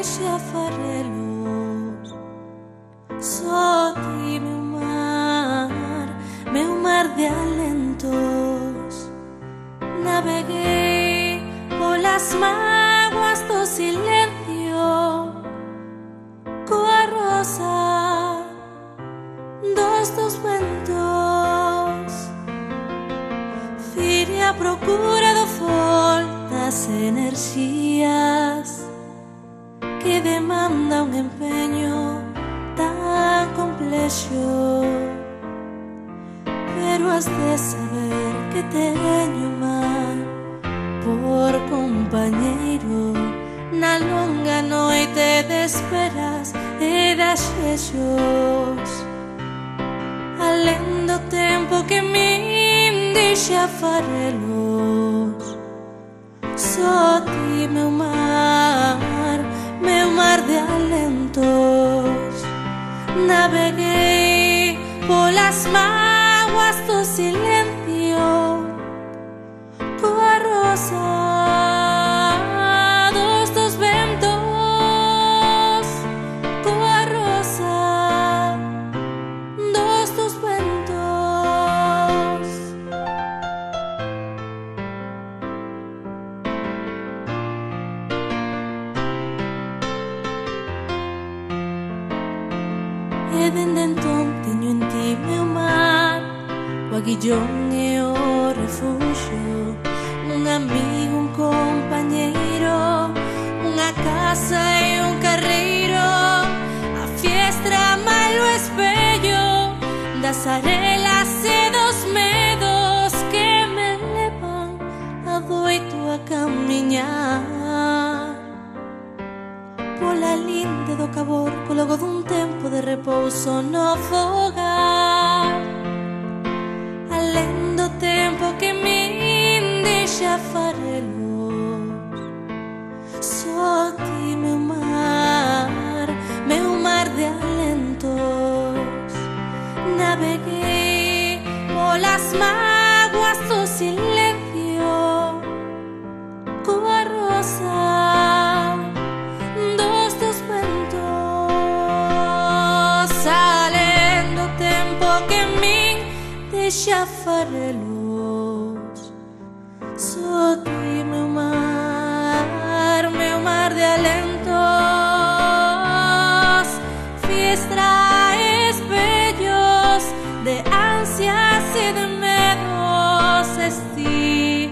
deixa farelos. Só ti, meu mar de alentos. Naveguei polas mágoas do silencio, coa rosa dos teus ventos. Fui a procura do fol das enerxías que demanda un empeño tan complexo. Pero has de saber que teño mar por compañeiro na longa noite de esperas e de axexos. Alén do tempo que min deixa farelos. Só ti, meu mar de alentos. Naveguei polas mágoas do silencio, coa rosa dos teus ventos, coa rosa dos teus ventos. E dende entón teño en ti, meu mar, o aguillón e o refuxio, un amigo, un compañeiro, unha casa e un carreiro, a fiestra mal o espello das arelas e dos medos que me levan adoito a camiñar pola linde do caborco logo dun tempo de repouso no fogar. Alén do tempo que min deixa farelos. Só ti, meu mar de alentos. Naveguei polas mágoas do silencio, coa rosa dos teus ventos. Alén do tempo que min deixa farelos. Só ti, meu mar de alentos. Fiestra, espellos de ansias e de medos, estíos.